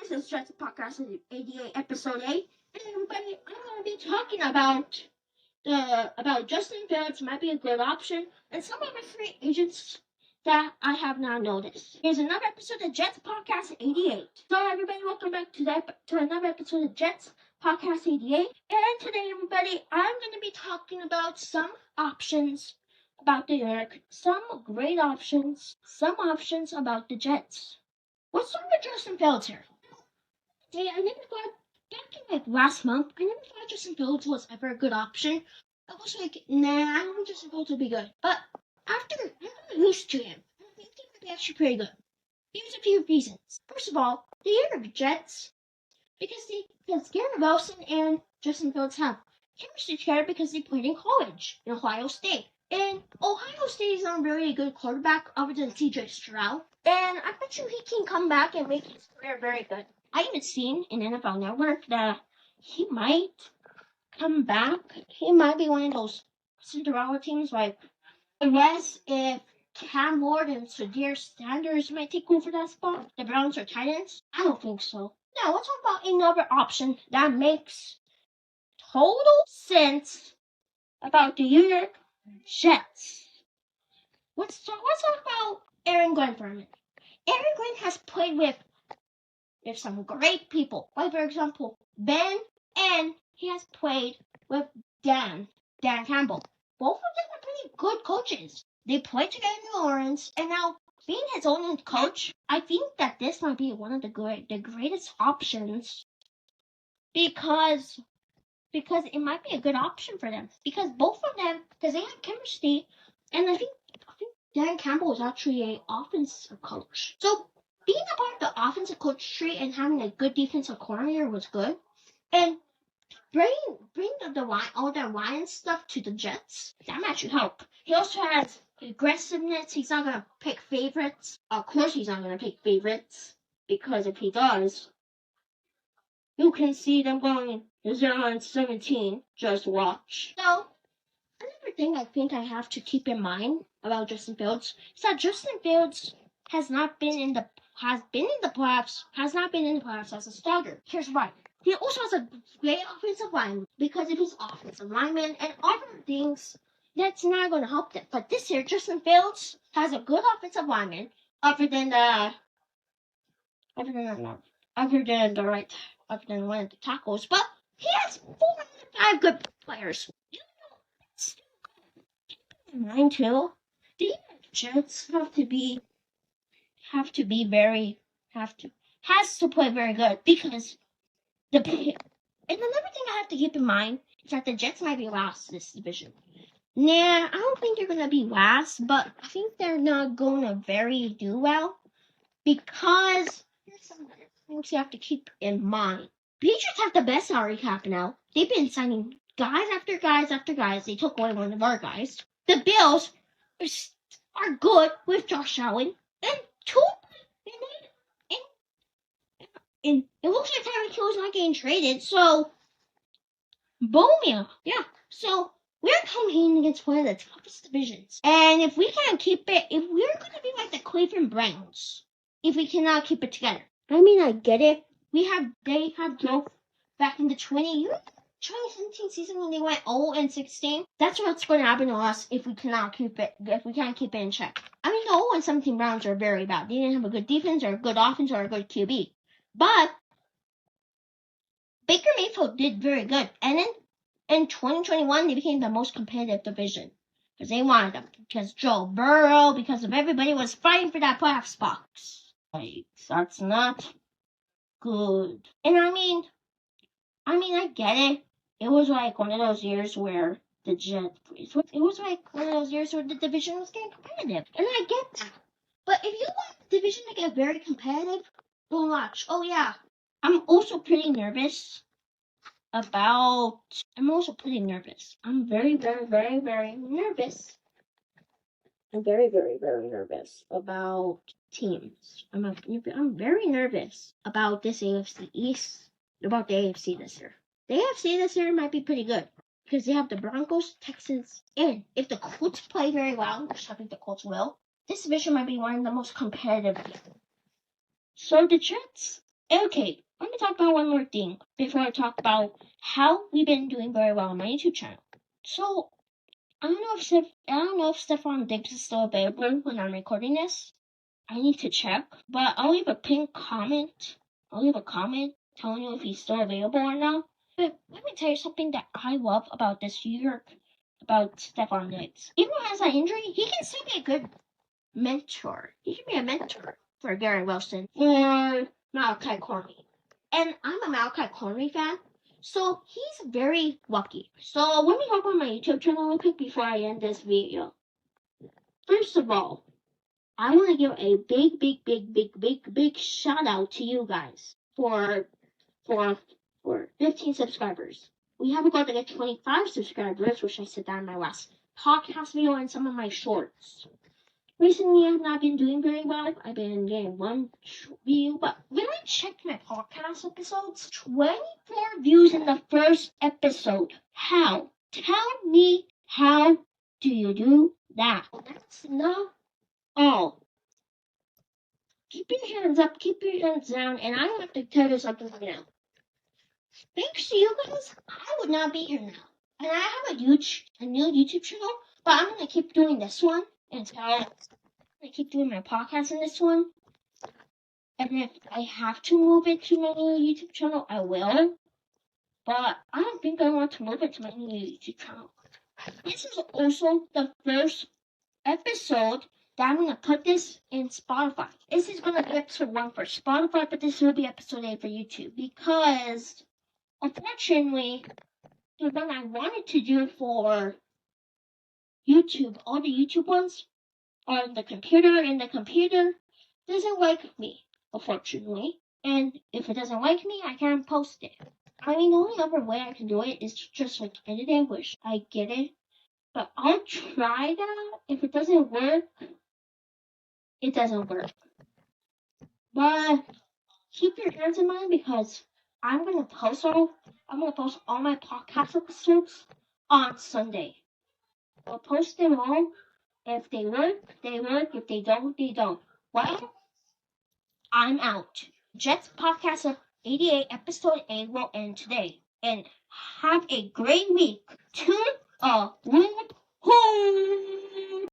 This is Jets Podcast 88, Episode 8. And everybody, I'm going to be talking about Justin Fields might be a good option and some of the free agents that I have not noticed. Here's another episode of Jets Podcast 88. So everybody, welcome back to another episode of Jets Podcast 88. And today, everybody, I'm going to be talking about some options about the York, some great options, some options about the Jets. Let's start with Justin Fields here. See, I never thought, back in last month, I never thought Justin Fields was ever a good option. I was like, nah, I don't think Justin Fields would be good. But after I got used to him, I think he might be actually pretty good. Here's a few reasons. First of all, the York Jets, because Garrett Wilson and Justin Fields have chemistry together because they played in college in Ohio State. And Ohio State is not really a good quarterback other than CJ Stroud. And I bet you he can come back and make his career very good. I even seen in NFL Network that he might come back. He might be one of those Cinderella teams like the Reds if Cam Ward and Shadir Sanders might take over that spot. The Browns or Titans? I don't think so. Now let's talk about another option that makes total sense about the New York Jets. Let's talk about Aaron Glenn for a minute. Aaron Glenn has played with some great people. Like, for example, Ben, and he has played with Dan Campbell. Both of them are pretty good coaches. They played together in New Orleans, and now being his own coach, I think that this might be one of the greatest options because it might be a good option for them. Because both of them, because they have chemistry, and I think Dan Campbell is actually an offensive coach. So being a part of the offensive coach tree and having a good defensive coordinator was good. And bring all the Lions stuff to the Jets, that might actually help. He also has aggressiveness. He's not going to pick favorites. Of course he's not going to pick favorites, because if he does, you can see them going 0-17. Just watch. So, another thing I think I have to keep in mind about Justin Fields is that Justin Fields has not been in the playoffs as a starter. Here's why. He also has a great offensive line because of his offensive lineman and other things that's not going to help them. But this year, Justin Fields has a good offensive lineman other than one of the tackles. But he has 4 or 5 good players. Mine too. The Jets has to play very good because and another thing I have to keep in mind is that the Jets might be last this division. Nah, I don't think they're gonna be last, but I think they're not gonna do well because there's some things you have to keep in mind. Patriots have the best salary cap now. They've been signing guys after guys after guys. They took away one of our guys. The Bills are good with Josh Allen and and it looks like Tyreek Hill is not getting traded, so boom, yeah. So we're competing against one of the toughest divisions. And if we can't keep it, if we're gonna be like the Cleveland Browns, if we cannot keep it together. I mean, I get it. They had growth back in the 2017 season when they went 0-16. That's what's going to happen to us if we can't keep it in check. I mean, the 0-17 Browns are very bad. They didn't have a good defense or a good offense or a good QB. But Baker Mayfield did very good. And then in 2021, they became the most competitive division. Because they wanted them. Because Joe Burrow, because of everybody was fighting for that playoff spot. Like, that's not good. And I mean, I get it. It was like one of those years where the division was getting competitive. And I get that. But if you want the division to get very competitive, don't watch. Oh yeah. I'm also pretty nervous. I'm very, very, very, very nervous. I'm very, very, very nervous about teams. I'm very nervous about this AFC East, about the AFC this year. The AFC this year might be pretty good because they have the Broncos, Texans, and if the Colts play very well, which I think the Colts will, this division might be one of the most competitive. So the Jets Okay, let me talk about one more thing before I talk about how we've been doing very well on my YouTube channel. So I don't know if Stefan Diggs is still available when I'm recording this. I need to check, but I'll leave a pinned comment. I'll leave a comment telling you if he's still available or not. But let me tell you something that I love about this year about Stefan Diggs. Even though he has that injury, he can still be a good mentor. He can be a mentor for Gary Wilson or Malachi Corney. And I'm a Malachi Corney fan, so he's very lucky. So let me talk about my YouTube channel real quick before I end this video. First of all, I want to give a big shout out to you guys for 15 subscribers. We have a goal to get 25 subscribers, which I said that in my last podcast video and some of my shorts. Recently, I've not been doing very well. I've been getting one view, but when I checked my podcast episodes, 24 views in the first episode. How? Tell me, how do you do that? That's not all. Keep your hands up, keep your hands down, and I have to tell you something right now. Thanks to you guys, I would not be here now. And I have a new YouTube channel, but I'm gonna keep doing this one until I keep doing my podcast in this one. And if I have to move it to my new YouTube channel, I will. But I don't think I want to move it to my new YouTube channel. This is also the first episode that I'm going to put this in Spotify. This is going to be episode 1 for Spotify, but this will be episode 8 for YouTube. Because, unfortunately, the one I wanted to do for YouTube, all the YouTube ones, on the computer, and the computer doesn't like me, unfortunately. And if it doesn't like me, I can't post it. I mean, the only other way I can do it is just like edit English. I get it. But I'll try that. If it doesn't work, it doesn't work. But keep your hands in mind because I'm gonna post all my podcast episodes on Sunday. I'll post them all. If they work, they work. If they don't, they don't. Well, I'm out. Jets Podcast 88 episode 8 will end today. And have a great week. Tune a home.